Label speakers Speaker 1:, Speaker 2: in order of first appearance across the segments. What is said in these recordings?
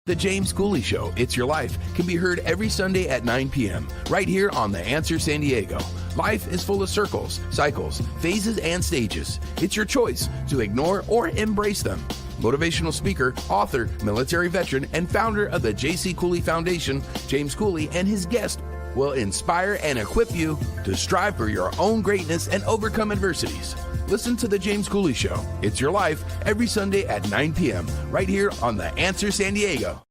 Speaker 1: The James Cooley Show, It's Your Life, can be heard every Sunday at 9 p.m. right here on The Answer San Diego. Life is full of circles, cycles, phases, and stages. It's your choice to ignore or embrace them. Motivational speaker, author, military veteran, and founder of the J.C. Cooley Foundation, James Cooley and his guest will inspire and equip you to strive for your own greatness and overcome adversities. Listen to The James Cooley Show, It's Your Life, every Sunday at 9 p.m. right here on The Answer San Diego.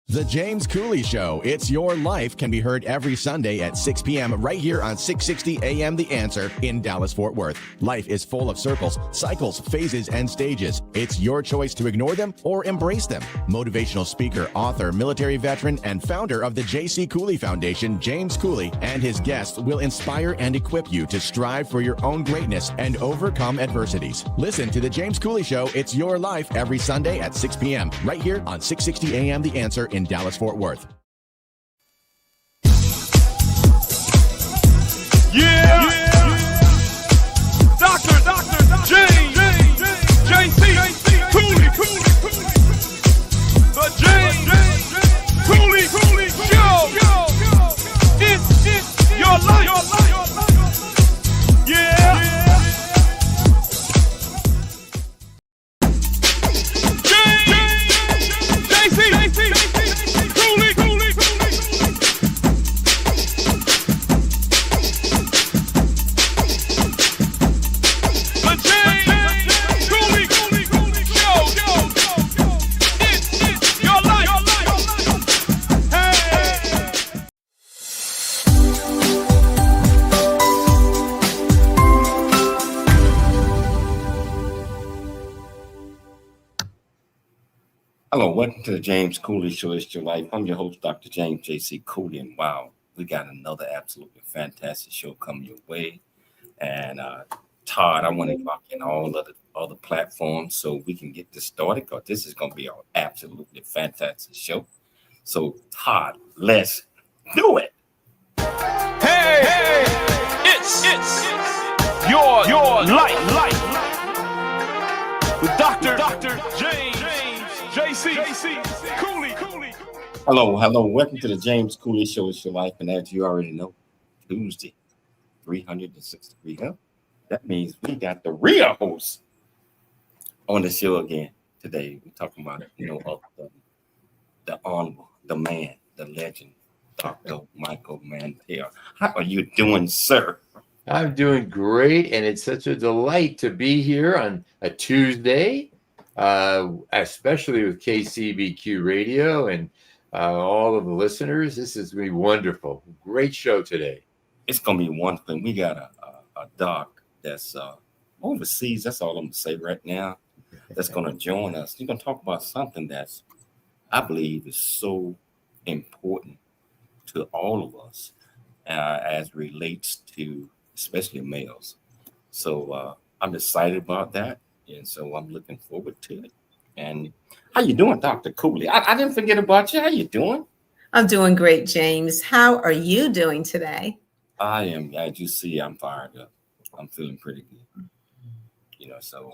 Speaker 2: The James Cooley Show, It's Your Life, can be heard every Sunday at 6 p.m. right here on 660 AM The Answer in Dallas-Fort Worth. Life is full of circles, cycles, phases, and stages. It's your choice to ignore them or embrace them. Motivational speaker, author, military veteran, and founder of the J.C. Cooley Foundation, James Cooley, and his guests will inspire and equip you to strive for your own greatness and overcome adversities. Listen to The James Cooley Show, It's Your Life, every Sunday at 6 p.m. right here on 660 AM The Answer in Dallas-Fort Worth.
Speaker 3: Yeah. Dr. James J.C. Cooley. The James Cooley Show. It's your life. Yeah.
Speaker 4: Hello, welcome to the James Cooley Show, It's Your Life. I'm your host, Dr. James J.C. Cooley, and wow, we got another absolutely fantastic show coming your way. And Todd, I want to lock in all of the other platforms so we can get this started, because this is going to be an absolutely fantastic show. So, Todd, let's do it.
Speaker 3: Hey, it's your life with Dr. James J.C. Cooley.
Speaker 4: Hello. Welcome to the James Cooley Show, It's Your Life. And as you already know, Tuesday, 360 degrees up. That means we got the real host on the show again today. We're talking about, the honorable, the man, the legend, Dr. Michael Mantel. How are you doing, sir?
Speaker 5: I'm doing great, and it's such a delight to be here on a Tuesday, especially with KCBQ Radio and all of the listeners. This is going to be wonderful. Great show today.
Speaker 4: It's going to be wonderful. We got a doc that's overseas. That's all I'm going to say right now. That's going to join us. You're going to talk about something that's, I believe, is so important to all of us as relates to especially males. So I'm excited about that. And so I'm looking forward to it. And how you doing, Dr. Cooley? I didn't forget about you. How you doing?
Speaker 6: I'm doing great, James. How are you doing today?
Speaker 4: I am, as you see, I'm fired up. I'm feeling pretty good. So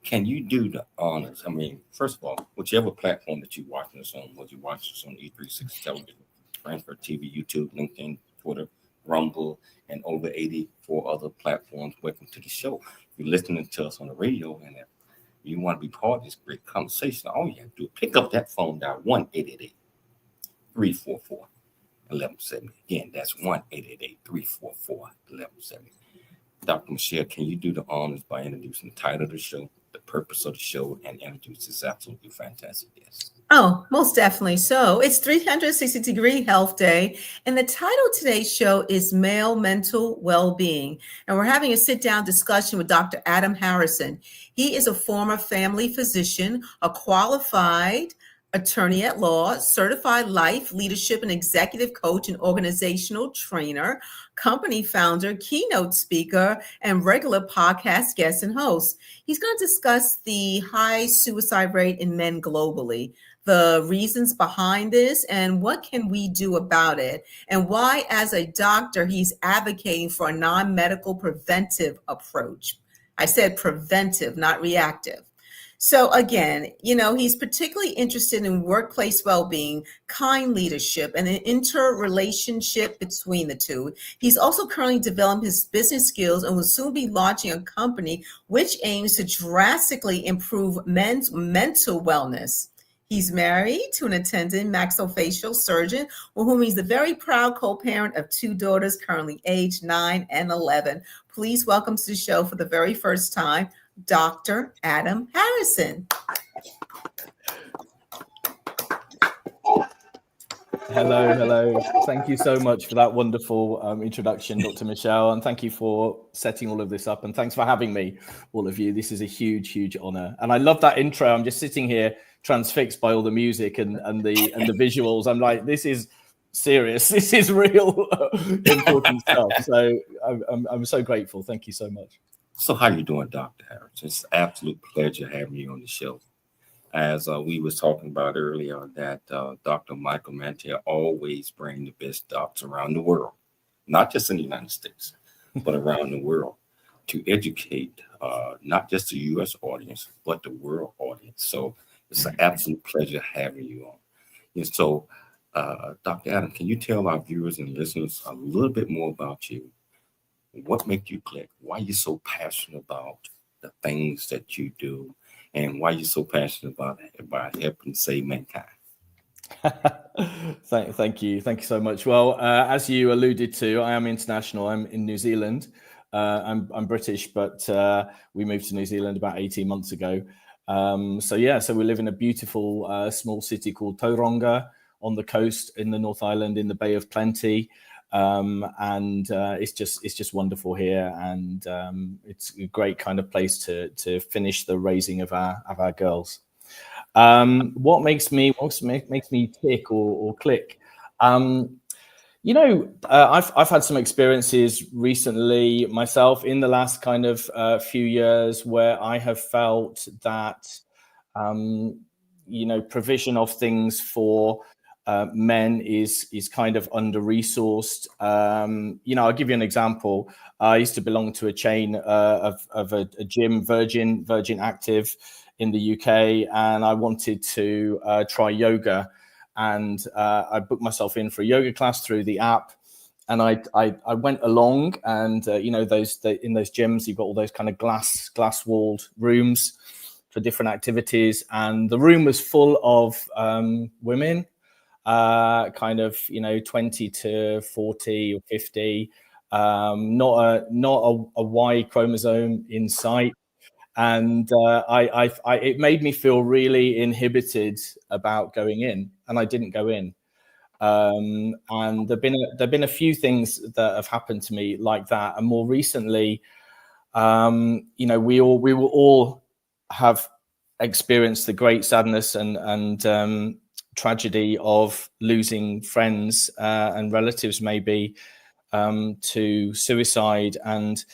Speaker 4: can you do the honors? I mean, first of all, whichever platform that you're watching us on, whether you watch us on E360 Television, Transfer TV, YouTube, LinkedIn, Twitter, Rumble, and over 84 other platforms, welcome to the show. If you're listening to us on the radio and if you want to be part of this great conversation, all you have to do is pick up that phone, dial 1-888-344-1170. Again, that's 1-888-344-1170. Dr. Michelle, can you do the honors by introducing the title of the show, the purpose of the show, and introduce this absolutely fantastic guest?
Speaker 6: Oh, most definitely. So it's 360-degree Health Day, and the title of today's show is Male Mental Well-Being. And we're having a sit-down discussion with Dr. Adam Harrison. He is a former family physician, a qualified attorney at law, certified life, leadership, and executive coach and organizational trainer, company founder, keynote speaker, and regular podcast guest and host. He's going to discuss the high suicide rate in men globally, the reasons behind this, and what can we do about it, and why, as a doctor, he's advocating for a non-medical preventive approach. I said preventive, not reactive. So again, he's particularly interested in workplace well-being, kind leadership, and an interrelationship between the two. He's also currently developing his business skills and will soon be launching a company which aims to drastically improve men's mental wellness. He's married to an attendant maxillofacial surgeon with whom he's the very proud co-parent of 2 daughters, currently aged 9 and 11. Please welcome to the show for the very first time, Dr. Adam Harrison.
Speaker 7: Hello. Thank you so much for that wonderful introduction, Dr. Michelle, and thank you for setting all of this up, and thanks for having me, all of you. This is a huge, huge honor, and I love that intro. I'm just sitting here transfixed by all the music and the visuals. I'm like, this is serious. This is real important stuff. So I'm so grateful. Thank you so much.
Speaker 4: So how you doing, Dr. Harris? It's an absolute pleasure having you on the show. As we was talking about earlier, that Dr. Michael Mantia always bring the best docs around the world, not just in the United States, but around the world, to educate not just the U.S. audience, but the world audience. So it's an absolute pleasure having you on. And so, Dr. Adam, can you tell our viewers and listeners a little bit more about you? What makes you click? Why are you so passionate about the things that you do? And why are you so passionate about helping save mankind?
Speaker 7: Thank you so much. Well, as you alluded to, I am international. I'm in New Zealand. I'm British, but we moved to New Zealand about 18 months ago. So we live in a beautiful small city called Tauranga on the coast in the North Island in the Bay of Plenty. And it's just wonderful here, and it's a great kind of place to finish the raising of our girls. What makes me tick or click? I've had some experiences recently myself in the last kind of few years where I have felt that provision of things for men is kind of under-resourced. I'll give you an example. I used to belong to a chain of a gym, Virgin Active in the UK, and I wanted to try yoga, and I booked myself in for a yoga class through the app, and I went along, and in those gyms you've got all those kind of glass-walled rooms for different activities, and the room was full of women. 20 to 40 or 50, not a Y chromosome in sight, and it made me feel really inhibited about going in, and I didn't go in. And there've been a few things that have happened to me like that, and more recently, we will all have experienced the great sadness and tragedy of losing friends and relatives, maybe to suicide, and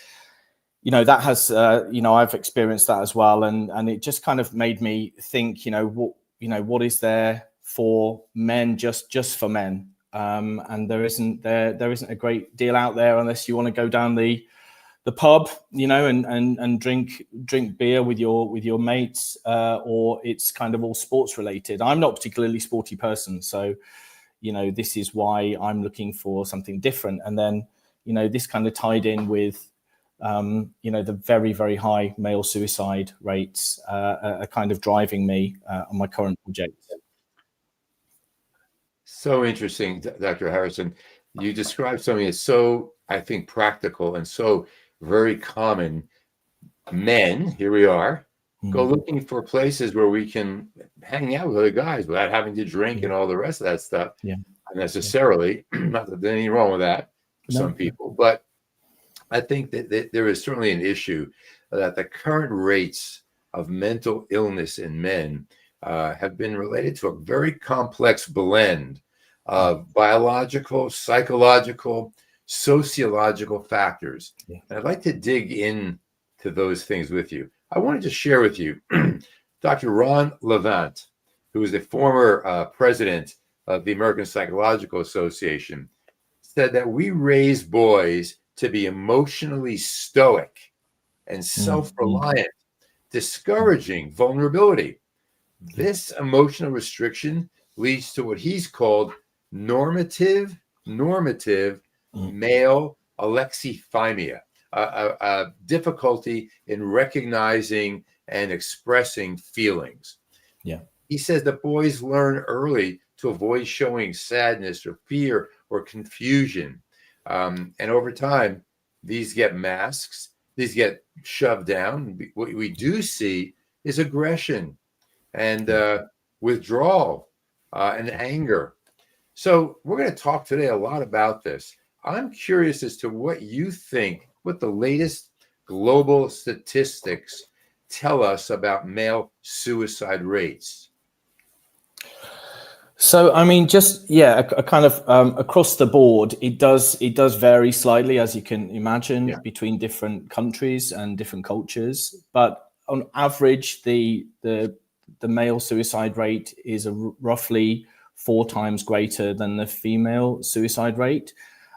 Speaker 7: that has I've experienced that as well, and it just kind of made me think, what is there for men, just for men. And there isn't a great deal out there unless you want to go down the pub, and drink beer with your mates, or it's kind of all sports related. I'm not a particularly sporty person, so this is why I'm looking for something different. And then this kind of tied in with the very, very high male suicide rates are kind of driving me on my current project.
Speaker 5: So interesting, Dr. Harrison. You described something that's so, I think, practical and so very common. Men, here we are, go looking for places where we can hang out with other guys without having to drink and all the rest of that stuff. Yeah. Unnecessarily. Not that there's anything wrong with that for some people, but I think that there is certainly an issue that the current rates of mental illness in men have been related to a very complex blend of biological, psychological, sociological factors. Yeah. And I'd like to dig into those things with you. I wanted to share with you Dr. Ron Levant, who is the former president of the American Psychological Association, said that we raise boys to be emotionally stoic and self-reliant, discouraging vulnerability. This emotional restriction leads to what he's called normative male alexithymia, a difficulty in recognizing and expressing feelings. Yeah. He says that boys learn early to avoid showing sadness or fear or confusion. And over time, these get masks, these get shoved down. What we do see is aggression and withdrawal and anger. So we're going to talk today a lot about this. I'm curious as to what you think, what the latest global statistics tell us about male suicide rates.
Speaker 7: So, I mean, a kind of across the board, it does vary slightly, as you can imagine, between different countries and different cultures. But on average, the male suicide rate is roughly 4 times greater than the female suicide rate.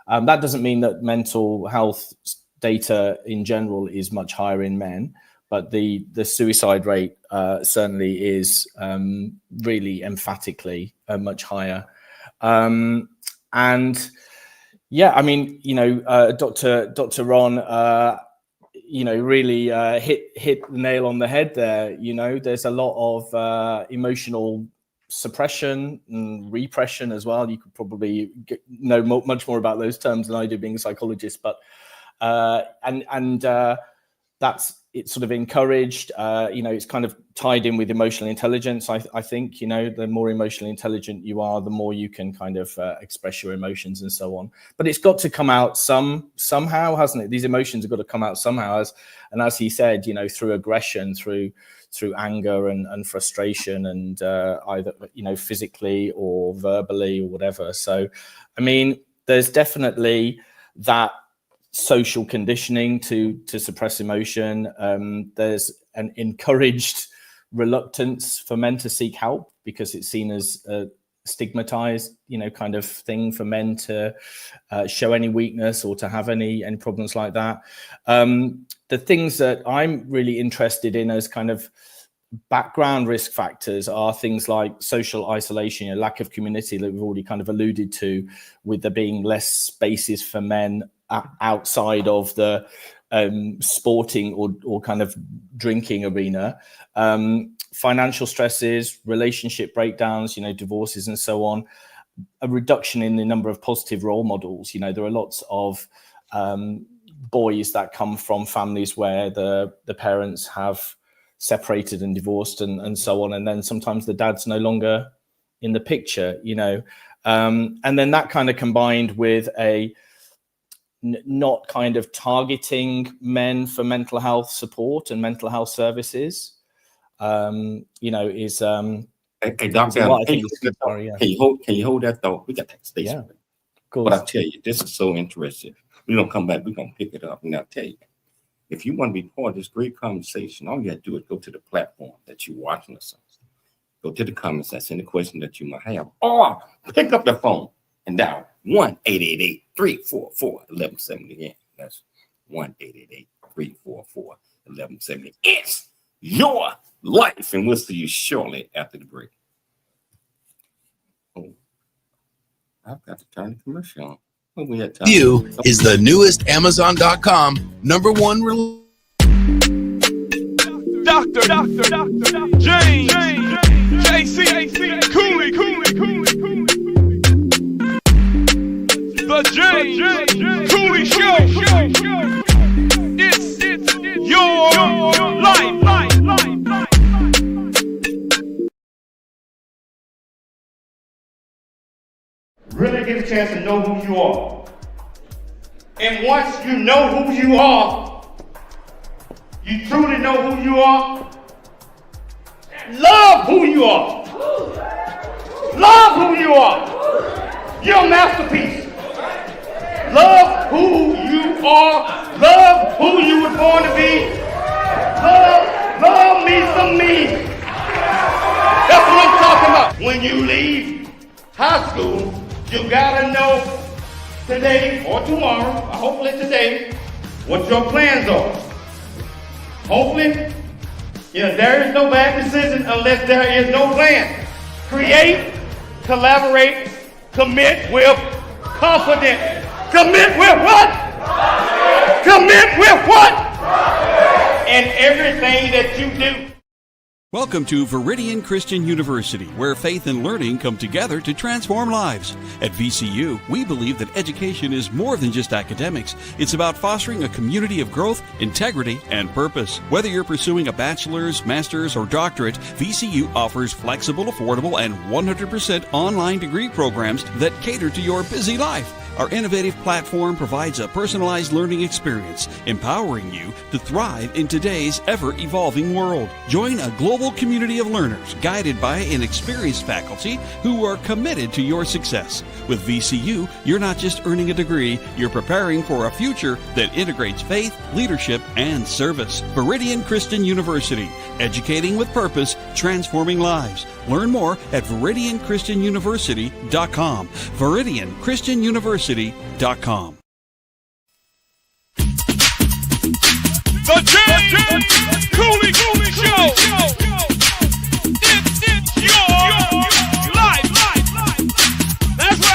Speaker 7: That doesn't mean that mental health data in general is much higher in men, but the suicide rate certainly is really emphatically much higher. And yeah, I mean, Dr. Ron, really hit the nail on the head there. There's a lot of emotional suppression and repression as well. You could probably know much more about those terms than I do, being a psychologist, but it's sort of encouraged. It's kind of tied in with emotional intelligence. I think, the more emotionally intelligent you are, the more you can kind of express your emotions and so on. But it's got to come out somehow, hasn't it? These emotions have got to come out somehow. As he said, through aggression, through anger and frustration, and either physically or verbally or whatever. So, I mean, there's definitely that social conditioning to suppress emotion. There's an encouraged reluctance for men to seek help because it's seen as a stigmatized, kind of thing for men to show any weakness or to have any problems like that. The things that I'm really interested in as kind of background risk factors are things like social isolation, lack of community that we've already kind of alluded to, with there being less spaces for men outside of the sporting or kind of drinking arena, financial stresses, relationship breakdowns, divorces and so on, a reduction in the number of positive role models. There are lots of boys that come from families where the parents have separated and divorced and so on, and then sometimes the dad's no longer in the picture, and then that kind of combined with a not kind of targeting men for mental health support and mental health services, is
Speaker 4: Hey, Dr. Adam, can you hold that thought? We got that station.
Speaker 7: Yeah, cool.
Speaker 4: But I tell you, this is so interesting. We're gonna come back. We're gonna pick it up, and I'll tell you, if you want to be part of this great conversation, all you have to do is go to the platform that you're watching us on. go to the comments, that's any question that you might have, or pick up the phone and dial 1-888-344-1170. Again, that's 1-888-344-1170. It's your life, and we'll see you shortly after the break. Oh, I've got to turn the commercial on. Oh, we had time.
Speaker 1: You is the newest Amazon.com #1
Speaker 3: Dr. James JC Cooley. The James Cooley Show. It's your life.
Speaker 8: Really get a chance to know who you are. And once you know who you are, you truly know who you are, love who you are. Love who you are. You're a masterpiece. Love who you are. Love who you were born to be. Love me some me. That's what I'm talking about. When you leave high school, you gotta know today or tomorrow, or hopefully today, what your plans are. Hopefully, there is no bad decision unless there is no plan. Create, collaborate, commit with confidence. Commit with what? Commit with what? And everything that you do.
Speaker 9: Welcome to Viridian Christian University, where faith and learning come together to transform lives. At VCU, we believe that education is more than just academics. It's about fostering a community of growth, integrity, and purpose. Whether you're pursuing a bachelor's, master's, or doctorate, VCU offers flexible, affordable, and 100% online degree programs that cater to your busy life. Our innovative platform provides a personalized learning experience, empowering you to thrive in today's ever-evolving world. Join a global community of learners guided by an experienced faculty who are committed to your success. With VCU, you're not just earning a degree, you're preparing for a future that integrates faith, leadership, and service. Viridian Christian University, educating with purpose, transforming lives. Learn more at ViridianChristianUniversity.com. ViridianChristianUniversity.com.
Speaker 3: The James Cooley Show. It's your life. That's right.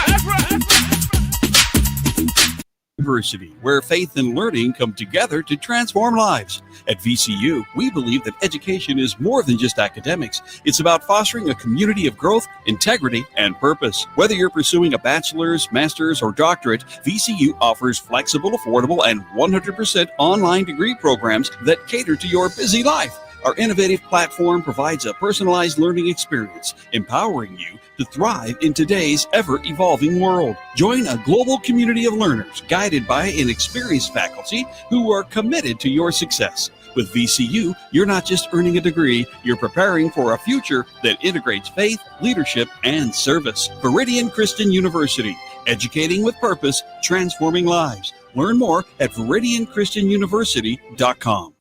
Speaker 9: University, where faith and learning come together to transform lives. At VCU, we believe that education is more than just academics. It's about fostering a community of growth, integrity, and purpose. Whether you're pursuing a bachelor's, master's, or doctorate, VCU offers flexible, affordable, and 100% online degree programs that cater to your busy life. Our innovative platform provides a personalized learning experience, empowering you to thrive in today's ever-evolving world. Join a global community of learners guided by an experienced faculty who are committed to your success. With VCU, you're not just earning a degree, you're preparing for a future that integrates faith, leadership, and service. Viridian Christian University, educating with purpose, transforming lives. Learn more at ViridianChristianUniversity.com.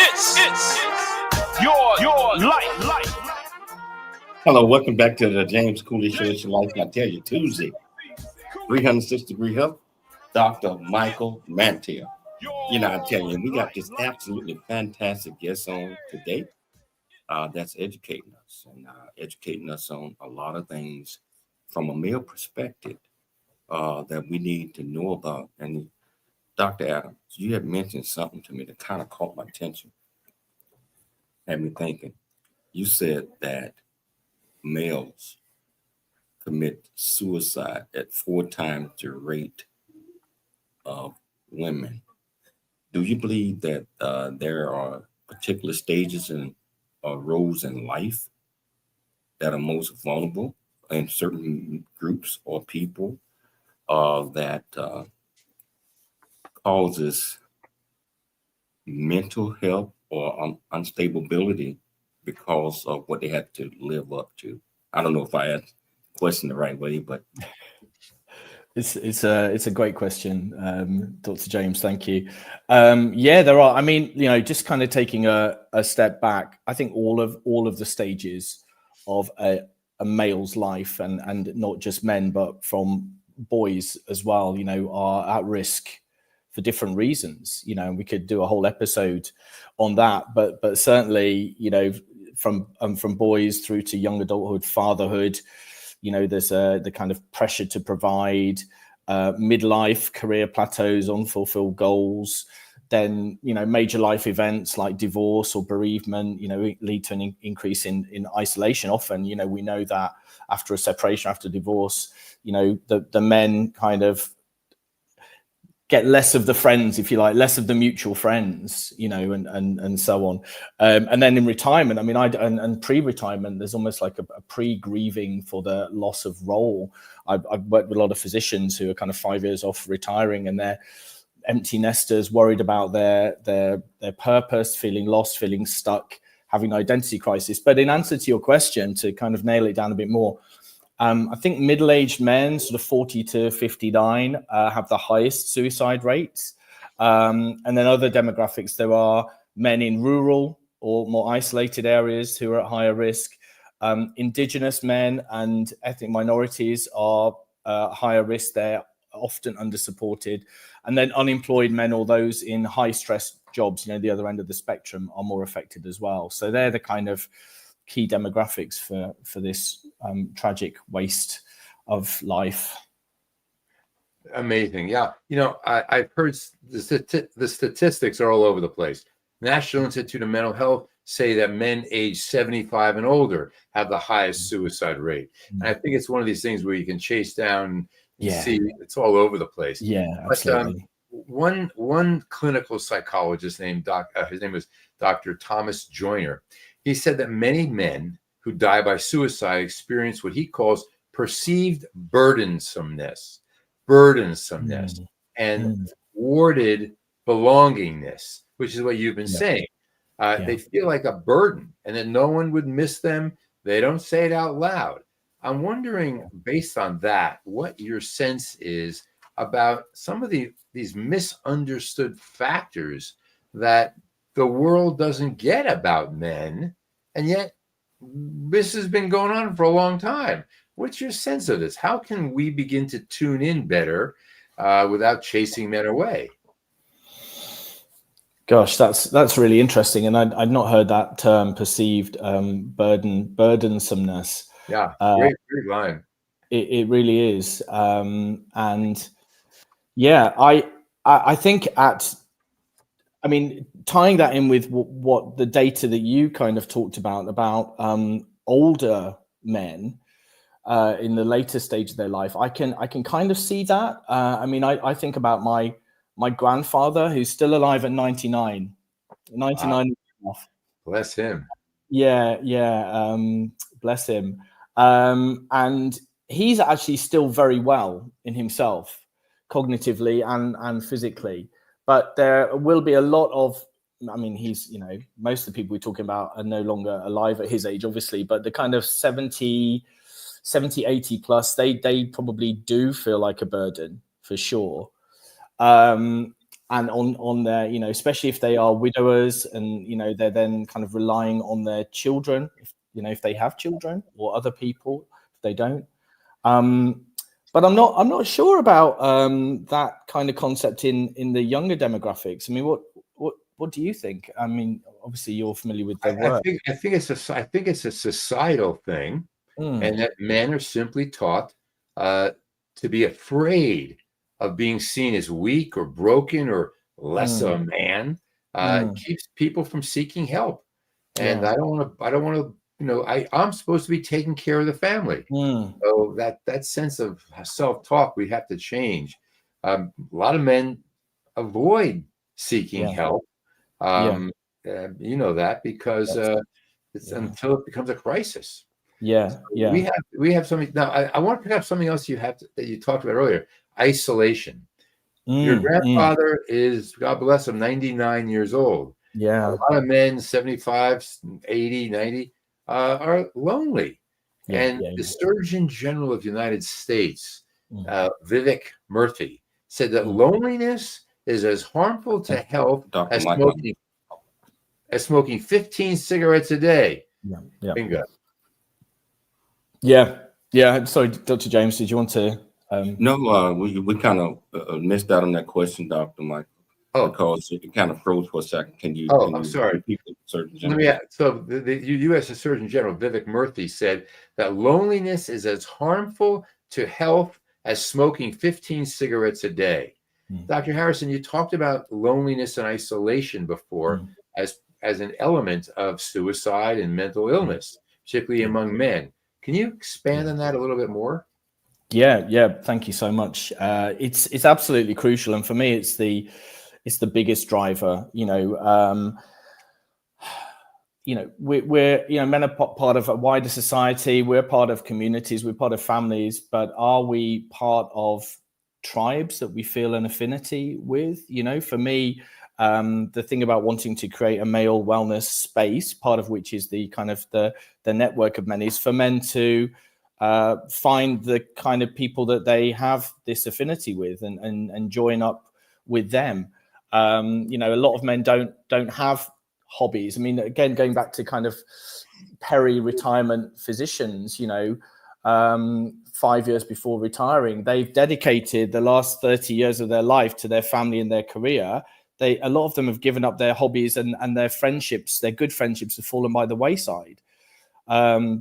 Speaker 3: It's your life.
Speaker 4: Hello, welcome back to the James Cooley Show. It's your life. I tell you, Tuesday, 360-degree health, Dr. Michael Mantia. I tell you, we got this absolutely fantastic guest on today that's educating us on a lot of things from a male perspective that we need to know about. And Dr. Adams, you have mentioned something to me that kind of caught my attention, had me thinking. You said that males commit suicide at 4 times the rate of women. Do you believe that there are particular stages and roles in life that are most vulnerable in certain groups or people that causes mental health or unstability because of what they had to live up to? I don't know if I asked the question the right way, but
Speaker 7: It's a great question, Dr. James. Thank you. Yeah, there are. I mean, just kind of taking a step back. I think all of the stages of a male's life, and not just men, but from boys as well, are at risk for different reasons. We could do a whole episode on that, but certainly, from boys through to young adulthood, fatherhood. There's the kind of pressure to provide, midlife, career plateaus, unfulfilled goals, then, major life events like divorce or bereavement, lead to an increase in isolation. Often, we know that after a separation, after divorce, the men kind of get less of the friends, if you like, less of the mutual friends, and so on. And then in retirement, I mean, and pre-retirement, there's almost like a pre-grieving for the loss of role. I've worked with a lot of physicians who are kind of 5 years off retiring, and they're empty nesters, worried about their purpose, feeling lost, feeling stuck, having an identity crisis. But in answer to your question, to kind of nail it down a bit more, I think middle-aged men, sort of 40 to 59, have the highest suicide rates. And then other demographics, there are men in rural or more isolated areas who are at higher risk. Indigenous men and ethnic minorities are higher risk. They're often under-supported. And then unemployed men or those in high-stress jobs, the other end of the spectrum, are more affected as well. So they're the kind of key demographics for this tragic waste of life.
Speaker 5: Amazing. Yeah. I've heard the statistics are all over the place. National Institute of Mental Health say that men age 75 and older have the highest suicide rate. And I think it's one of these things where you can chase down and see it's all over the place.
Speaker 7: Yeah, absolutely.
Speaker 5: But one clinical psychologist named his name was Dr. Thomas Joyner. He said that many men who die by suicide experience what he calls perceived burdensomeness, and thwarted belongingness, which is what you've been saying. They feel like a burden and that no one would miss them. They don't say it out loud. I'm wondering, based on that, what your sense is about some of these misunderstood factors that the world doesn't get about men, and yet this has been going on for a long time. What's your sense of this? How can we begin to tune in better without chasing men away?
Speaker 7: Gosh, that's really interesting, and I'd not heard that term, perceived burdensomeness.
Speaker 5: Yeah, great line.
Speaker 7: It really is, and yeah, I think tying that in with what the data that you kind of talked about older men in the later stage of their life, I can kind of see that. I think about my grandfather, who's still alive at 99. Wow.
Speaker 5: Bless him.
Speaker 7: Yeah. Bless him. And he's actually still very well in himself, cognitively and physically. But there will be a lot of, he's, most of the people we're talking about are no longer alive at his age, obviously, but the kind of 70, 80 plus, they probably do feel like a burden for sure. And on their, especially if they are widowers and, they're then kind of relying on their children, if they have children, or other people, if they don't. But I'm not sure about that kind of concept in the younger demographics. What do you think? Obviously you're familiar with their work.
Speaker 5: I think it's a societal thing, and that men are simply taught to be afraid of being seen as weak or broken or less of a man. It keeps people from seeking help, and I don't want to. I'm supposed to be taking care of the family. So that sense of self-talk we have to change. A lot of men avoid seeking help. That because it's until it becomes a crisis.
Speaker 7: So
Speaker 5: we have something now. I want to pick up something else that you talked about earlier. Isolation. Your grandfather is, God bless him, 99 years old.
Speaker 7: Yeah.
Speaker 5: A lot of men, 75, 80, 90, are lonely. The Surgeon General of the United States Vivek Murthy, said that loneliness is as harmful to health as smoking 15 cigarettes a day.
Speaker 7: Yeah.
Speaker 5: Bingo.
Speaker 7: Yeah. Sorry, Dr. James, did you want to?
Speaker 4: No, we kind of missed out on that question, Dr. Mike. Because it kind of froze for a second. Can you?
Speaker 5: I'm sorry. Surgeon General? So the U.S. Surgeon General Vivek Murthy said that loneliness is as harmful to health as smoking 15 cigarettes a day. Dr. Harrison, you talked about loneliness and isolation before as an element of suicide and mental illness, particularly among men. Can you expand on that a little bit more?
Speaker 7: Yeah. Thank you so much. It's absolutely crucial, and for me, it's the biggest driver. We're men are part of a wider society. We're part of communities. We're part of families. But are we part of tribes that we feel an affinity with? For me, the thing about wanting to create a male wellness space, part of which is the kind of the network of men, is for men to find the kind of people that they have this affinity with and join up with them. A lot of men don't have hobbies. I mean, again, going back to kind of peri-retirement physicians, 5 years before retiring, they've dedicated the last 30 years of their life to their family and their career. A lot of them have given up their hobbies, and their friendships, their good friendships, have fallen by the wayside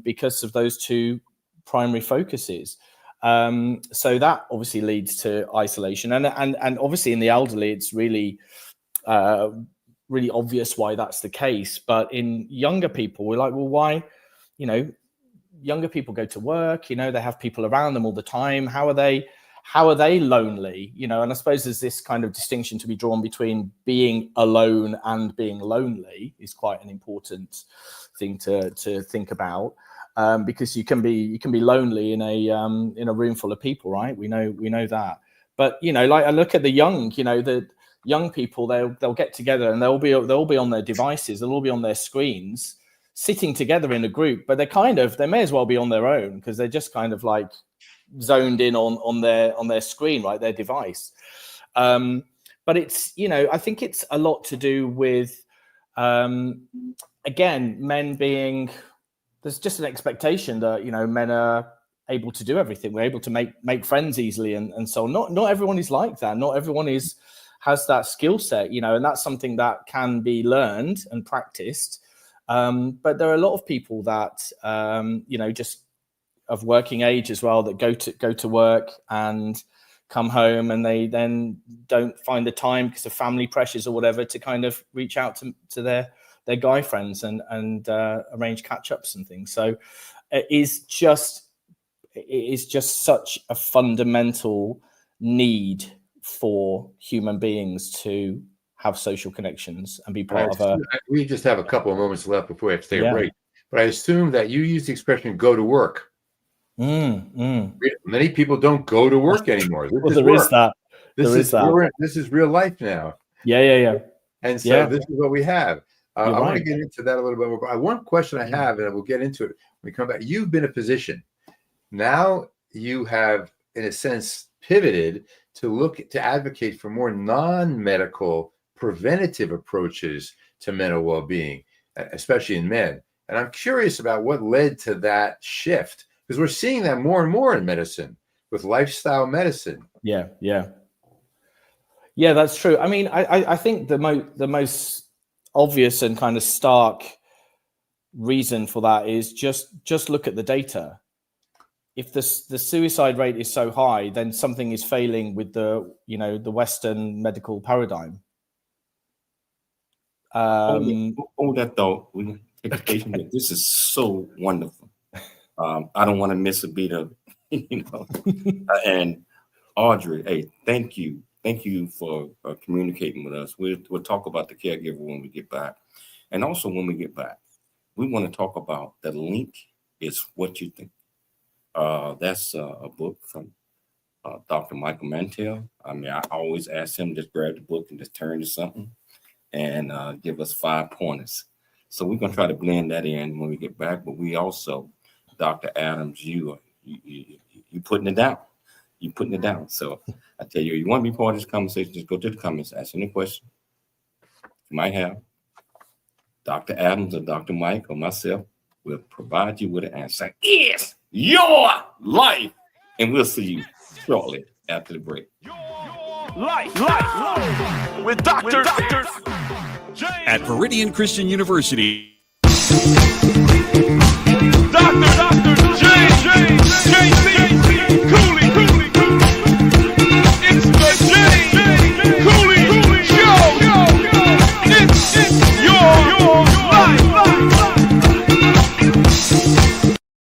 Speaker 7: because of those two primary focuses. So that obviously leads to isolation, and obviously in the elderly, it's really really obvious why that's the case. But in younger people, we're like, well, why? Younger people go to work. They have people around them all the time. How are they lonely? And I suppose there's this kind of distinction to be drawn between being alone and being lonely is quite an important thing to think about. Because you can be lonely in a room full of people, right? We know that. But like I look at the young, the young people, they'll get together and they'll be on their devices, they'll all be on their screens, sitting together in a group. But they may as well be on their own, because they're just kind of like zoned in on their screen, right, their device. But it's I think it's a lot to do with again, men being. There's just an expectation that men are able to do everything. We're able to make friends easily, and so not everyone is like that. Not everyone has that skill set, and that's something that can be learned and practiced. But there are a lot of people that just of working age as well, that go to work and come home, and they then don't find the time because of family pressures or whatever to kind of reach out to their guy friends and arrange catch-ups and things. So it is just such a fundamental need for human beings to have social connections and be part of a.
Speaker 5: We just have a couple of moments left before we have to take a break. But I assume that you use the expression "go to work." Many people don't go to work anymore. This is real life now.
Speaker 7: Yeah.
Speaker 5: And so this is what we have. I want to get into that a little bit more. But one question I have, and we'll get into it when we come back. You've been a physician. Now you have, in a sense, pivoted to advocate for more non-medical preventative approaches to mental well-being, especially in men. And I'm curious about what led to that shift, because we're seeing that more and more in medicine with lifestyle medicine.
Speaker 7: Yeah, that's true. I mean, I think the most obvious and kind of stark reason for that is just look at the data. If the suicide rate is so high, then something is failing with the Western medical paradigm.
Speaker 4: That thought. We education. This is so wonderful. I don't want to miss a beat of, And Audrey, hey, thank you. Thank you for communicating with us. We'll talk about the caregiver when we get back. And also when we get back, we want to talk about the link is what you think. That's a book from Dr. Michael Mantel. I mean, I always ask him to just grab the book and just turn to something and give us 5 pointers. So we're going to try to blend that in when we get back. But we also, Dr. Adams, you putting it down. you putting it down. So I tell you, you want to be part of this conversation, just go to the comments, ask any question you might have. Dr. Adams or Dr. Mike or myself will provide you with an answer. It's your life. And we'll see you shortly after the break.
Speaker 3: Life with Dr.
Speaker 9: At Viridian Christian University.
Speaker 3: Dr. J.C. Cooley. It's the J. Cooley Show. It's your life.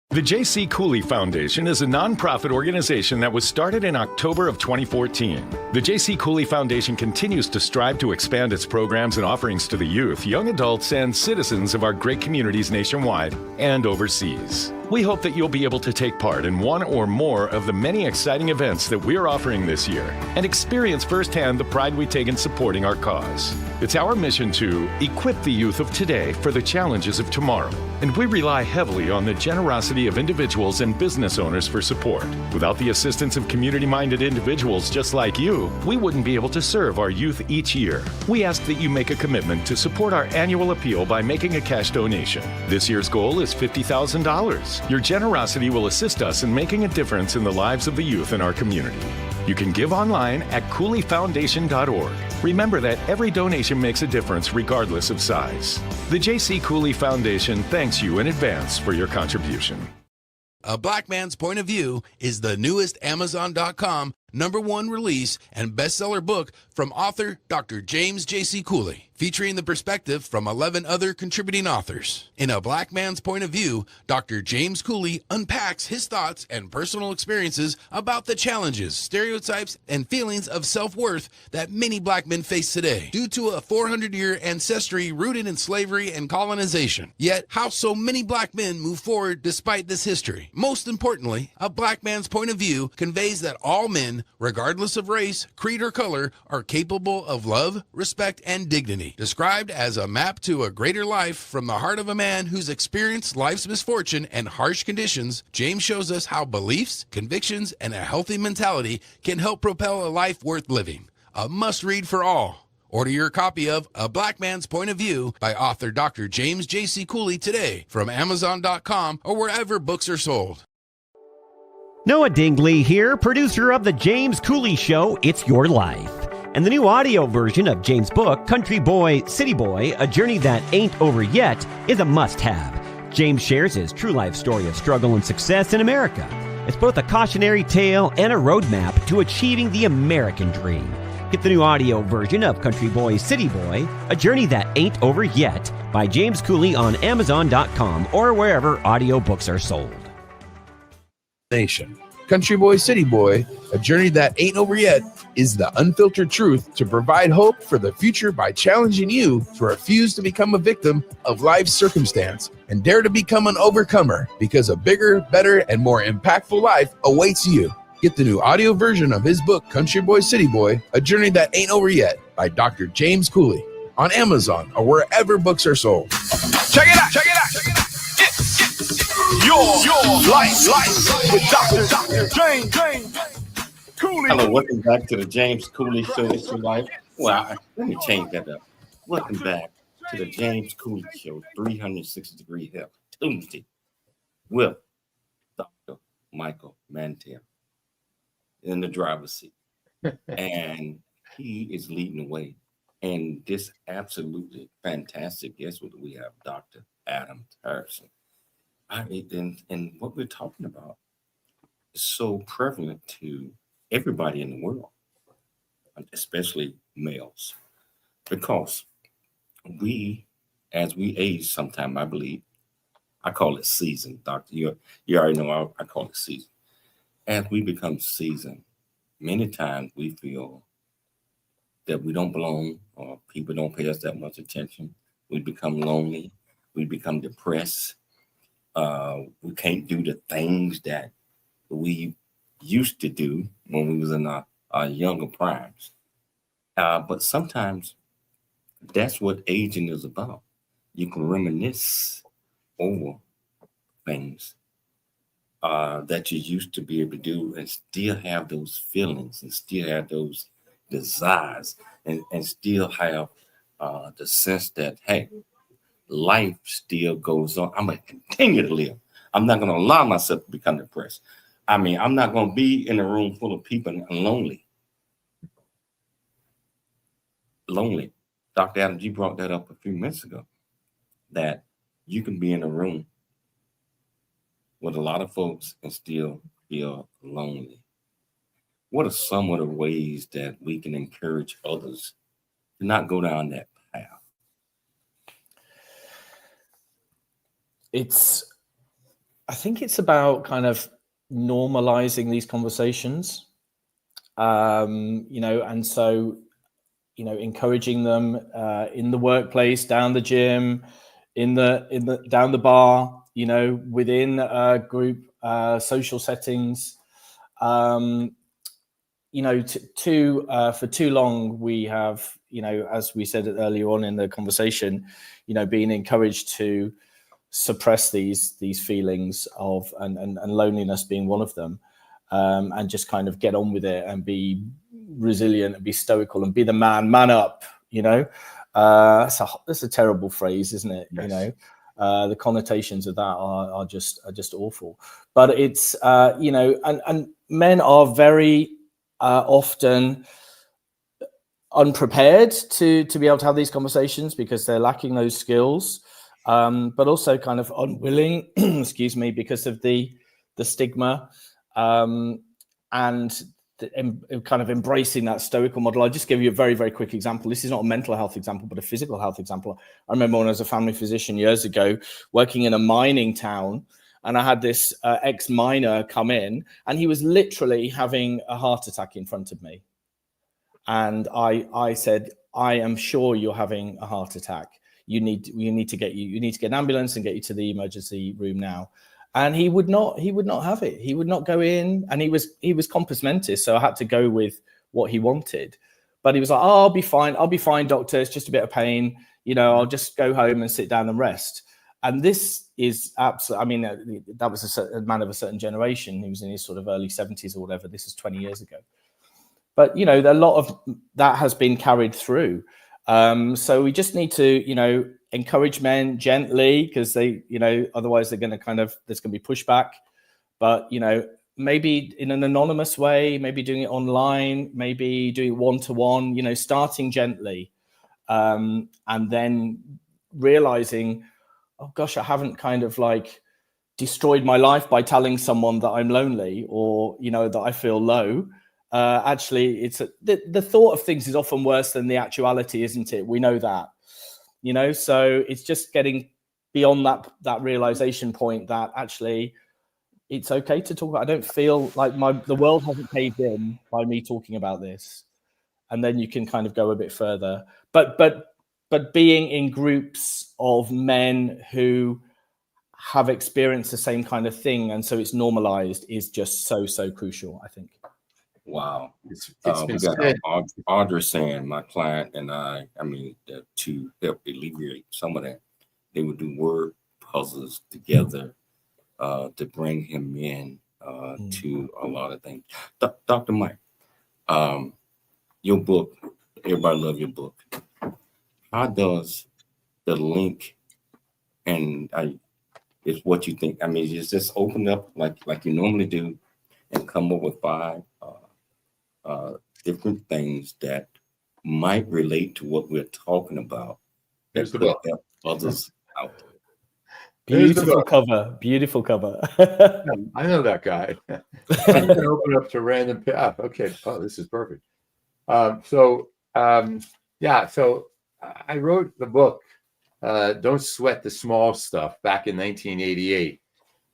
Speaker 10: The J.C. Cooley Foundation is a nonprofit organization that was started in October of 2014. The J.C. Cooley Foundation continues to strive to expand its programs and offerings to the youth, young adults, and citizens of our great communities nationwide and overseas. We hope that you'll be able to take part in one or more of the many exciting events that we're offering this year and experience firsthand the pride we take in supporting our cause. It's our mission to equip the youth of today for the challenges of tomorrow, and we rely heavily on the generosity of individuals and business owners for support. Without the assistance of community-minded individuals just like you, we wouldn't be able to serve our youth each year. We ask that you make a commitment to support our annual appeal by making a cash donation. This year's goal is $50,000. Your generosity will assist us in making a difference in the lives of the youth in our community. You can give online at CooleyFoundation.org. Remember that every donation makes a difference regardless of size. The J.C. Cooley Foundation thanks you in advance for your contribution.
Speaker 1: A Black Man's Point of View is the newest Amazon.com #1 release and bestseller book from author Dr. James J.C. Cooley, featuring the perspective from 11 other contributing authors. In A Black Man's Point of View, Dr. James Cooley unpacks his thoughts and personal experiences about the challenges, stereotypes, and feelings of self-worth that many black men face today due to a 400-year ancestry rooted in slavery and colonization. Yet, how so many black men move forward despite this history. Most importantly, A Black Man's Point of View conveys that all men, regardless of race, creed, or color, are capable of love, respect, and dignity. Described as a map to a greater life from the heart of a man who's experienced life's misfortune and harsh conditions, James shows us how beliefs, convictions, and a healthy mentality can help propel a life worth living. A must-read for all. Order your copy of A Black Man's Point of View by author Dr. James J.C. Cooley today from Amazon.com or wherever books are sold.
Speaker 11: Noah Dingley here, producer of The James Cooley Show, It's Your Life. And the new audio version of James' book, Country Boy, City Boy, A Journey That Ain't Over Yet, is a must-have. James shares his true life story of struggle and success in America. It's both a cautionary tale and a roadmap to achieving the American dream. Get the new audio version of Country Boy, City Boy, A Journey That Ain't Over Yet by James Cooley on Amazon.com or wherever audiobooks are sold.
Speaker 1: Nation. Country Boy, City Boy, A Journey That Ain't Over Yet is the unfiltered truth to provide hope for the future by challenging you to refuse to become a victim of life's circumstance and dare to become an overcomer because a bigger, better, and more impactful life awaits you. Get the new audio version of his book, Country Boy, City Boy, A Journey That Ain't Over Yet by Dr. James Cooley on Amazon or wherever books are sold.
Speaker 3: Check it out. Your life with Dr. James Cooley.
Speaker 4: Hello, welcome back to the James Cooley Show. It's Your Life. Well, let me change that up. Welcome back to the James Cooley Show, 360-degree health, Tuesday, with Dr. Michael Mantel in the driver's seat. And he is leading the way. And this absolutely fantastic guest, we have Dr. Adam Harrison. And what we're talking about is so prevalent to everybody in the world, especially males, because as we age sometime, I believe, I call it season, Doctor. You already know I call it season. As we become seasoned, many times we feel that we don't belong or people don't pay us that much attention. We become lonely. We become depressed. We can't do the things that we used to do when we was in our younger primes. But sometimes that's what aging is about. You can reminisce over things that you used to be able to do and still have those feelings and still have those desires and still have the sense that, hey, life still goes on. I'm going to continue to live. I'm not going to allow myself to become depressed. I mean, I'm not going to be in a room full of people and lonely. Lonely. Dr. Adams, you brought that up a few minutes ago, that you can be in a room with a lot of folks and still feel lonely. What are some of the ways that we can encourage others to not go down that path?
Speaker 7: I think it's about kind of normalizing these conversations, and so, encouraging them in the workplace, down the gym, in the down the bar, within group social settings. For too long we have, as we said earlier on in the conversation, being encouraged to suppress these feelings of and loneliness being one of them, and just kind of get on with it and be resilient and be stoical and be the man up. That's a terrible phrase, isn't it? Yes. The connotations of that are just awful. But it's and men are very often unprepared to be able to have these conversations because they're lacking those skills, but also kind of unwilling, excuse me, because of the stigma, and kind of embracing that stoical model. I'll just give you a very, very quick example. This is not a mental health example, but a physical health example. I remember when I was a family physician years ago, working in a mining town, and I had this ex-miner come in, and he was literally having a heart attack in front of me. And I said, I am sure you're having a heart attack. You need to get an ambulance and get you to the emergency room now. And he would not have it. He would not go in, and he was compos mentis, so I had to go with what he wanted. But he was like, "Oh, I'll be fine, doctor. It's just a bit of pain. I'll just go home and sit down and rest." And this is absolutely, I mean, that was a man of a certain generation. He was in his sort of early 70s or whatever. This is 20 years ago. But a lot of that has been carried through. So we just need to, encourage men gently, because they, otherwise they're going to there's going to be pushback. But, maybe in an anonymous way, maybe doing it online, maybe doing it one-to-one, starting gently, and then realizing, oh gosh, I haven't kind of like destroyed my life by telling someone that I'm lonely or, that I feel low. Actually, it's the thought of things is often worse than the actuality, isn't it? We know that, so it's just getting beyond that realization point that actually it's okay to talk about. I don't feel like the world hasn't caved in by me talking about this. And then you can kind of go a bit further, but being in groups of men who have experienced the same kind of thing, and so it's normalized, is just so crucial, I think.
Speaker 4: Wow. We got Audrey saying, my client and I mean, to help alleviate some of that, they would do word puzzles together to bring him in to a lot of things. Dr. Mike, your book, everybody love your book. How does the link and is what you think? I mean, you just open up like you normally do and come up with 5 different things that might relate to what we're talking about that could help others out.
Speaker 7: Beautiful cover.
Speaker 5: I know that guy. I'm going to open up to random. Okay. Oh, this is perfect. So I wrote the book, Don't Sweat the Small Stuff, back in 1988.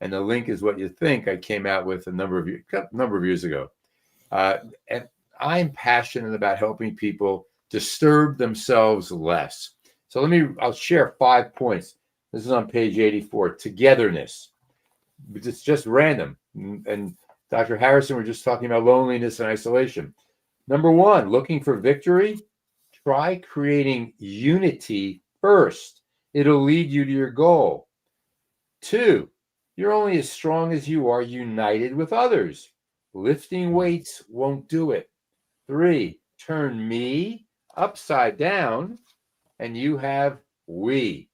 Speaker 5: And the link is what you think I came out with a number of years ago. And I'm passionate about helping people disturb themselves less. So I'll share 5 points. This is on page 84, togetherness. It's just random. And Dr. Harrison, we're just talking about loneliness and isolation. Number 1, looking for victory. Try creating unity first. It'll lead you to your goal. 2, You're only as strong as you are united with others. Lifting weights won't do it. 3, turn me upside down and you have we.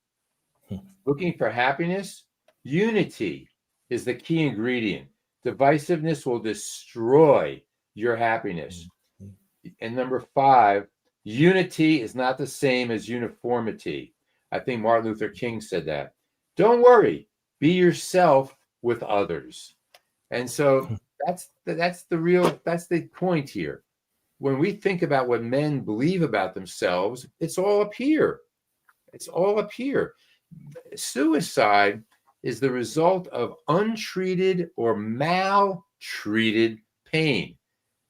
Speaker 5: Looking for happiness? Unity is the key ingredient. Divisiveness will destroy your happiness. And number 5, unity is not the same as uniformity. I think Martin Luther King said that. Don't worry, be yourself with others. And so that's the point here. When we think about what men believe about themselves, it's all up here. It's all up here. Suicide is the result of untreated or maltreated pain.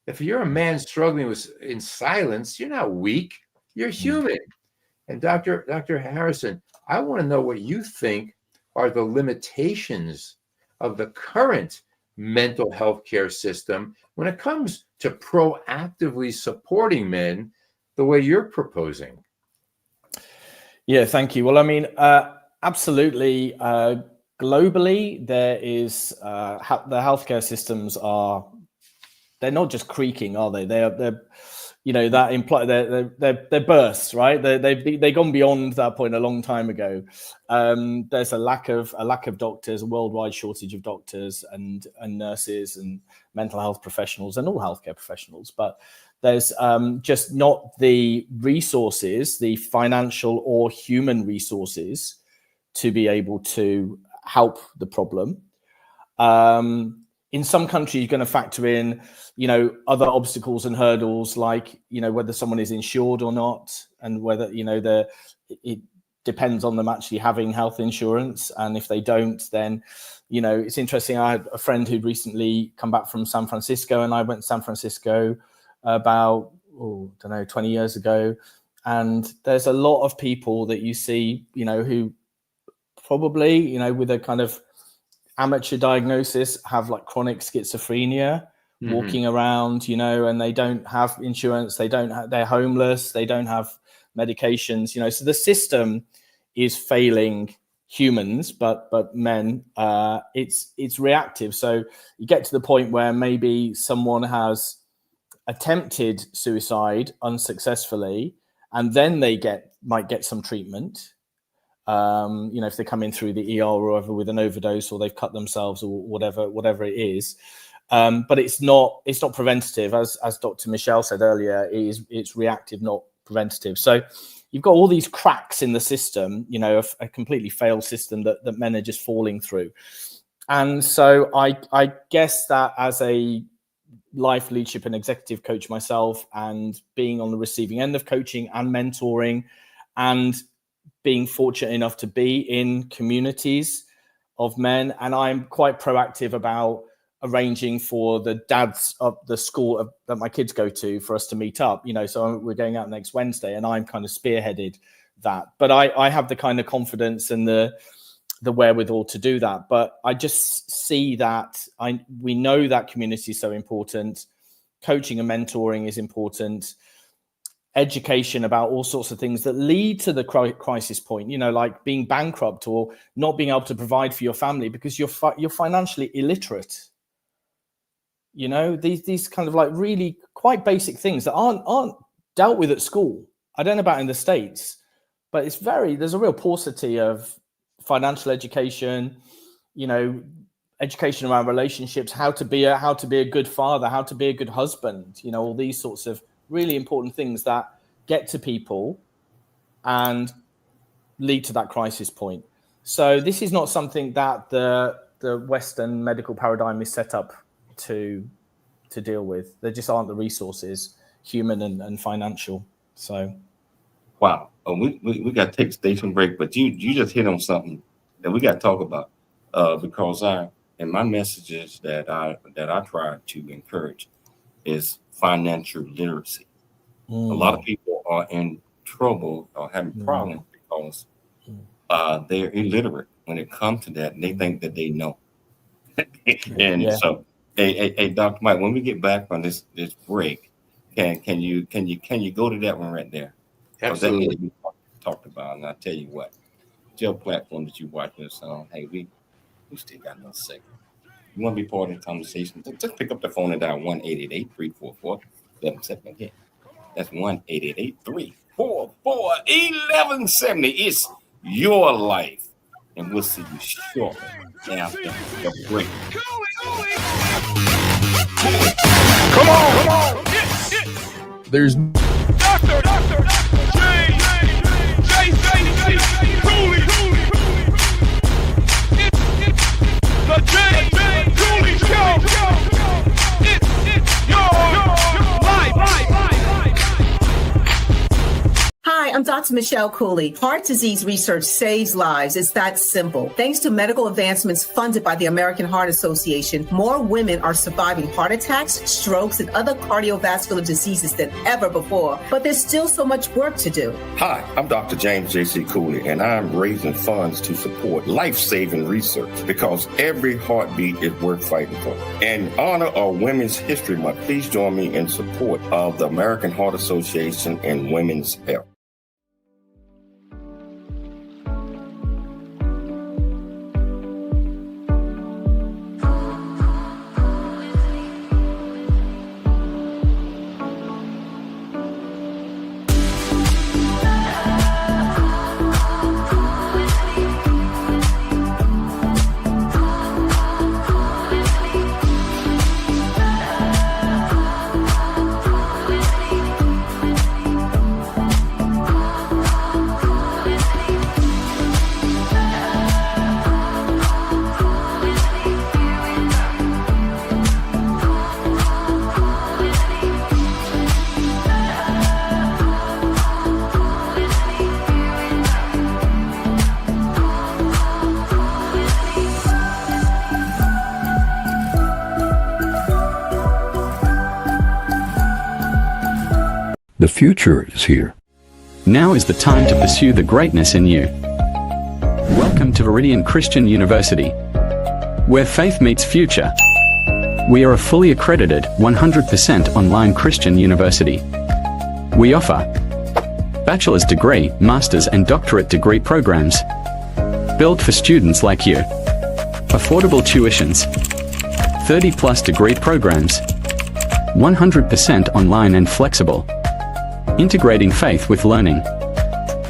Speaker 5: If you're a man struggling in silence, you're not weak, you're human. And Dr. Harrison, I want to know what you think are the limitations of the current mental health care system when it comes to proactively supporting men the way you're proposing.
Speaker 7: Yeah, thank you. Well, I mean, absolutely. Globally, there is the healthcare systems they're not just creaking, are they? They're that imply they're bursts, right? They've gone beyond that point a long time ago. There's a lack of doctors, a worldwide shortage of doctors and nurses and mental health professionals and all healthcare professionals. But there's just not the resources, the financial or human resources, to be able to help the problem. In some countries, you're going to factor in, other obstacles and hurdles, like, whether someone is insured or not, and whether, it depends on them actually having health insurance. And if they don't, then, it's interesting. I had a friend who'd recently come back from San Francisco, and I went to San Francisco about, 20 years ago. And there's a lot of people that you see, who probably, with a kind of amateur diagnosis have like chronic schizophrenia, walking around, and they don't have insurance, they're homeless, they don't have medications, so the system is failing humans, but men, it's reactive. So you get to the point where maybe someone has attempted suicide unsuccessfully, and then they might get some treatment. If they come in through the ER or whatever with an overdose, or they've cut themselves or whatever it is. But it's not preventative, as Dr. Michelle said earlier. It's reactive, not preventative. So you've got all these cracks in the system, a completely failed system that men are just falling through. And so I guess that as a life leadership and executive coach myself, and being on the receiving end of coaching and mentoring, and being fortunate enough to be in communities of men, and I'm quite proactive about arranging for the dads of the school that my kids go to for us to meet up, so we're going out next Wednesday, and I'm kind of spearheaded that. But I have the kind of confidence and the wherewithal to do that. But I just see that we know that community is so important. Coaching and mentoring is important. Education about all sorts of things that lead to the crisis point, like being bankrupt or not being able to provide for your family because you're financially illiterate. These kind of like really quite basic things that aren't dealt with at school. I don't know about in the States, but there's a real paucity of financial education, education around relationships, how to be a good father, how to be a good husband, all these sorts of really important things that get to people and lead to that crisis point. So this is not something that the Western medical paradigm is set up to deal with. There just aren't the resources, human and financial. So,
Speaker 4: wow, we got to take a station break, but you just hit on something that we got to talk about because in my messages that I try to encourage is financial literacy. A lot of people are in trouble or having problems because they're illiterate when it comes to that, and they think that they know. So, hey, Dr. Mike, when we get back from this break, can you go to that one right there?
Speaker 5: Absolutely.
Speaker 4: That talked about, and I'll tell you what, your platform that you watch this on. Hey, We still got another segment. You want to be part of the conversation? Just pick up the phone and dial 1-888-344-1170 again. That's 1-888-344-1170. It's your life. And we'll see you shortly after the break.
Speaker 3: Come on.
Speaker 2: There's
Speaker 3: Dr. Cooley. The James Cooley Show. It's your life.
Speaker 6: Hi, I'm Dr. Michelle Cooley. Heart disease research saves lives. It's that simple. Thanks to medical advancements funded by the American Heart Association, more women are surviving heart attacks, strokes, and other cardiovascular diseases than ever before. But there's still so much work to do.
Speaker 4: Hi, I'm Dr. James J.C. Cooley, and I'm raising funds to support life-saving research because every heartbeat is worth fighting for. In honor of Women's History Month, please join me in support of the American Heart Association and women's health.
Speaker 12: The future is here.
Speaker 13: Now is the time to pursue the greatness in you. Welcome to Viridian Christian University, where faith meets future. We are a fully accredited, 100% online Christian university. We offer bachelor's degree, master's and doctorate degree programs, built for students like you. Affordable tuitions, 30+ degree programs, 100% online and flexible. Integrating faith with learning.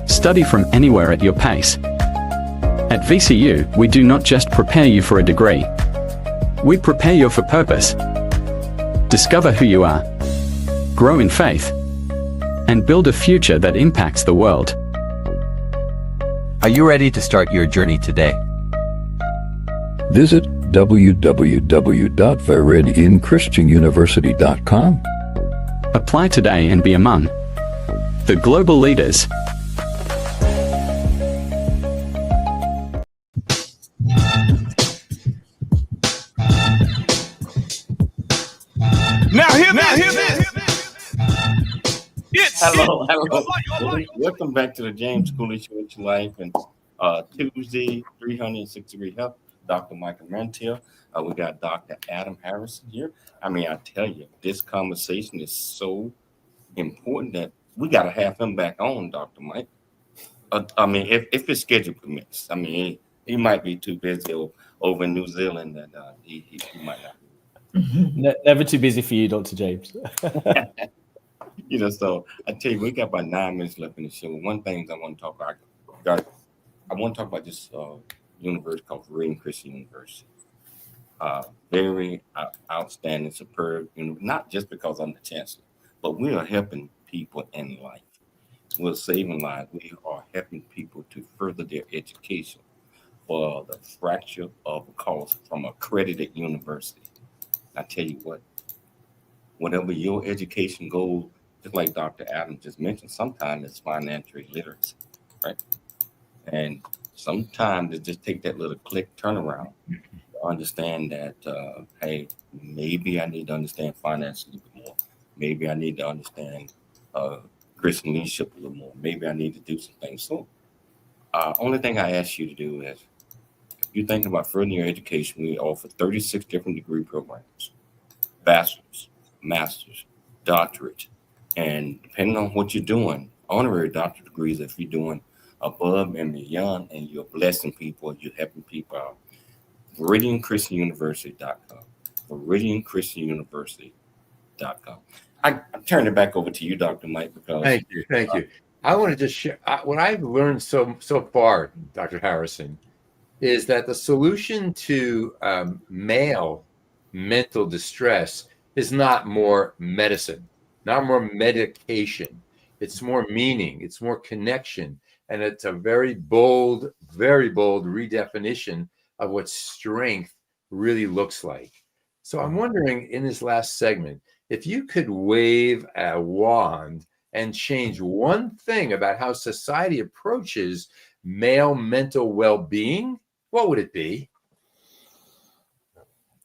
Speaker 13: Study from anywhere at your pace. At VCU, we do not just prepare you for a degree. We prepare you for purpose. Discover who you are. Grow in faith. And build a future that impacts the world.
Speaker 14: Are you ready to start your journey today?
Speaker 12: Visit www.viridianchristianuniversity.com.
Speaker 13: Apply today and be among the global leaders.
Speaker 3: Now hear this.
Speaker 4: Hello. Welcome back to the James Cooley Show. It's your life. And Tuesday, 360-degree health. Dr. Michael Mantel. We got Dr. Adam Harrison here. I mean, I tell you, this conversation is so important that we got to have him back on, Dr. Mike. I mean, if his schedule permits. I mean, he might be too busy over in New Zealand that he might not.
Speaker 7: Never too busy for you, Dr. James.
Speaker 4: So I tell you, we got about 9 minutes left in the show. One thing I want to talk about, I want to talk about this university called Viridian Christian University. Very outstanding, superb, not just because I'm the chancellor, but we are helping people in life. We're saving lives. We are helping people to further their education for the fraction of the cost from accredited university. I tell you what, whatever your education goal, just like Dr. Adam just mentioned, sometimes it's financial literacy, right? And sometimes it just take that little click turnaround to understand that, hey, maybe I need to understand finance a little bit more. Maybe I need to understand Christian leadership a little more. Maybe I need to do some things. So only thing I ask you to do is, if you're thinking about furthering your education, we offer 36 different degree programs, bachelor's, master's, doctorate, and depending on what you're doing, honorary doctorate degrees if you're doing above and beyond and you're blessing people, you're helping people out. ViridianChristianUniversity.com. ViridianChristianUniversity.com. I turn it back over to you, Dr. Mike, because
Speaker 5: Thank you. I want to just share what I've learned so far, Dr. Harrison, is that the solution to male mental distress is not more medicine, not more medication. It's more meaning, it's more connection, and it's a very bold redefinition of what strength really looks like. So I'm wondering, in this last segment, if you could wave a wand and change one thing about how society approaches male mental well-being, what would it be?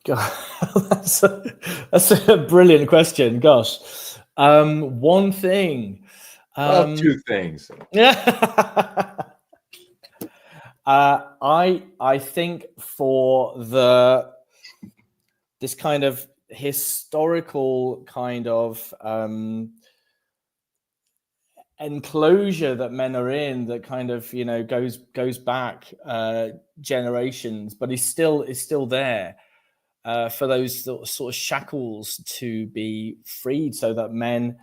Speaker 7: God, that's a brilliant question. Gosh, one thing.
Speaker 5: Two things.
Speaker 7: I think for this kind of historical kind of enclosure that men are in, that kind of goes back generations, but is still there, for those sort of shackles to be freed, so that men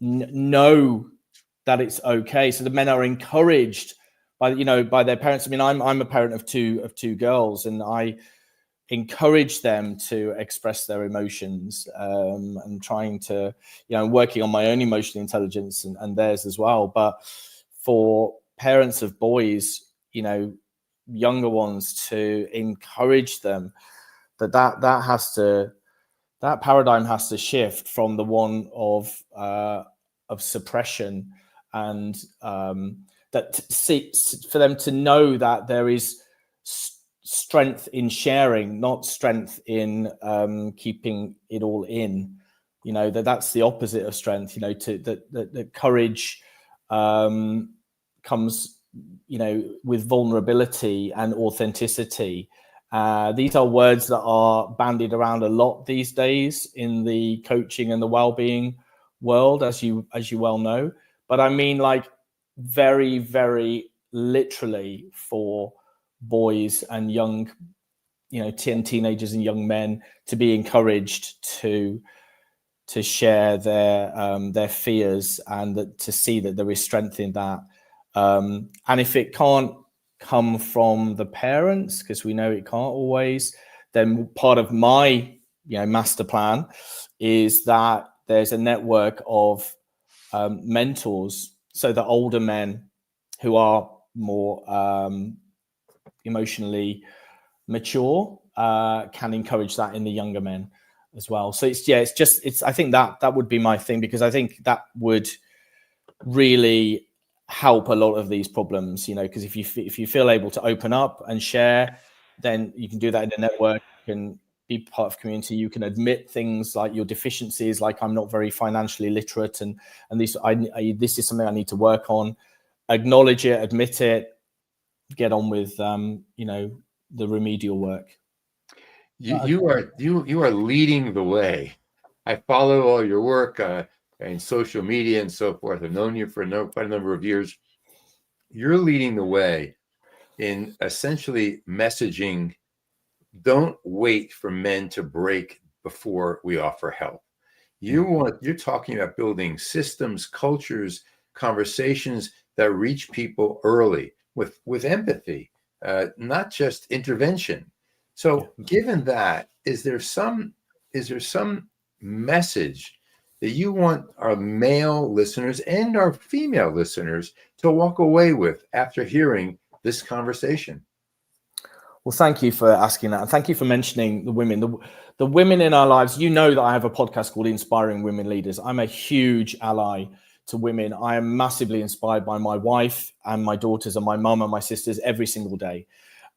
Speaker 7: know that it's okay. So the men are encouraged by their parents. I mean, I'm a parent of two girls, and I encourage them to express their emotions, and trying to, working on my own emotional intelligence and theirs as well. But for parents of boys, younger ones, to encourage them, that paradigm has to shift from the one of suppression, and for them to know that there is strength in sharing, not strength in keeping it all in. That's the opposite of strength. That courage comes, with vulnerability and authenticity. These are words that are bandied around a lot these days in the coaching and the well-being world, as you well know. But I mean, like, very, very literally, for boys and young, teenagers and young men to be encouraged to share their fears, and to see that there is strength in that. And if it can't come from the parents, because we know it can't always, then part of my master plan is that there's a network of mentors, so that older men who are more emotionally mature can encourage that in the younger men as well. So it's I think that would be my thing, because I think that would really help a lot of these problems, because if you feel able to open up and share, then you can do that in a network. You can be part of community. You can admit things like your deficiencies, like I'm not very financially literate, and this is something I need to work on. Acknowledge it, admit it, get on with the remedial work.
Speaker 5: You are leading the way. I follow all your work and social media and so forth. I've known you for quite a number of years. You're leading the way in essentially messaging. Don't wait for men to break before we offer help. You're talking about building systems, cultures, conversations that reach people early with empathy, not just intervention. So given that, is there some message that you want our male listeners and our female listeners to walk away with after hearing this conversation?
Speaker 7: Well, thank you for asking that. And thank you for mentioning the women. The women in our lives, that I have a podcast called Inspiring Women Leaders. I'm a huge ally to women. I am massively inspired by my wife and my daughters and my mum and my sisters every single day.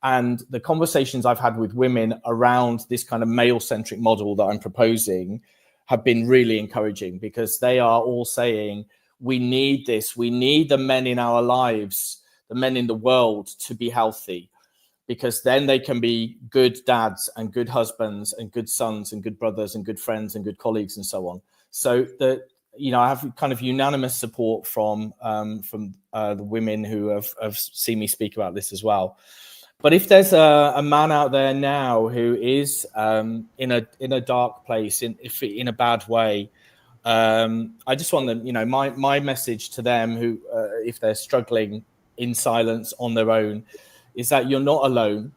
Speaker 7: And the conversations I've had with women around this kind of male-centric model that I'm proposing have been really encouraging, because they are all saying, we need this. We need the men in our lives, the men in the world, to be healthy, because then they can be good dads and good husbands and good sons and good brothers and good friends and good colleagues and so on. So I have kind of unanimous support from the women who have seen me speak about this as well. But if there's a man out there now who is in a dark place, in a bad way, I just want them, my message to them who, if they're struggling in silence on their own, is that you're not alone.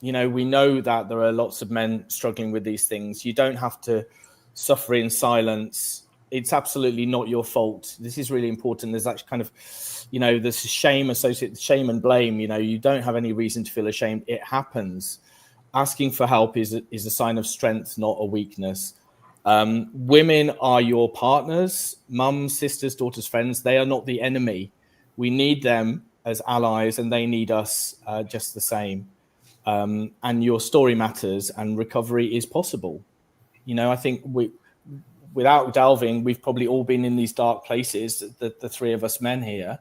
Speaker 7: We know that there are lots of men struggling with these things. You don't have to suffer in silence. It's absolutely not your fault. This is really important. There's actually kind of, there's shame associated, shame and blame. You don't have any reason to feel ashamed. It happens. Asking for help is a sign of strength, not a weakness. Women are your partners, mums, sisters, daughters, friends. They are not the enemy. We need them as allies, and they need us just the same. And your story matters, and recovery is possible. I think without delving, we've probably all been in these dark places, the three of us men here,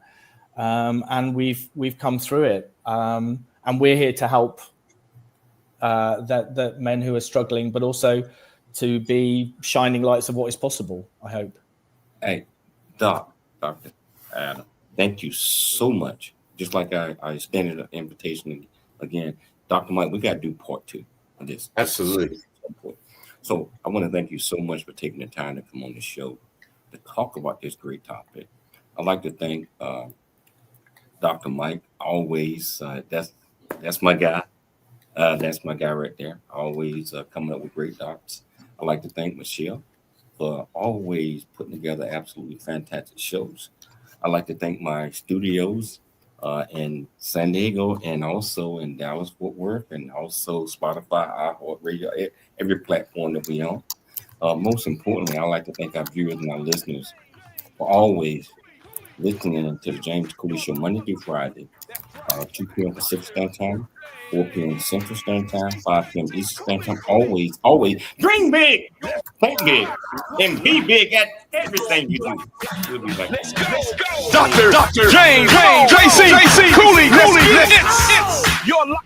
Speaker 7: and we've come through it. And we're here to help that men who are struggling, but also to be shining lights of what is possible, I hope.
Speaker 4: Hey, Dr. Adam, thank you so much. Just like I extended an invitation again, Dr. Mike, we got to do part 2 of this.
Speaker 5: Absolutely.
Speaker 4: So I want to thank you so much for taking the time to come on the show to talk about this great topic. I'd like to thank Dr. Mike. Always, that's my guy. That's my guy right there. Always coming up with great docs. I'd like to thank Michelle for always putting together absolutely fantastic shows. I'd like to thank my studios in San Diego and also in Dallas, Fort Worth, and also Spotify, iHeartRadio, every platform that we on. Most importantly, I'd like to thank our viewers and our listeners for always listening to the James Cooley Show Monday through Friday, 2 p.m. Pacific Standard Time, 4 p.m. Central Standard Time, 5 p.m. Eastern Standard Time. Always dream big, think big, and be big at everything you do. We'll be back.
Speaker 3: Let's go. Dr. James, JC, Cooley, it's your life.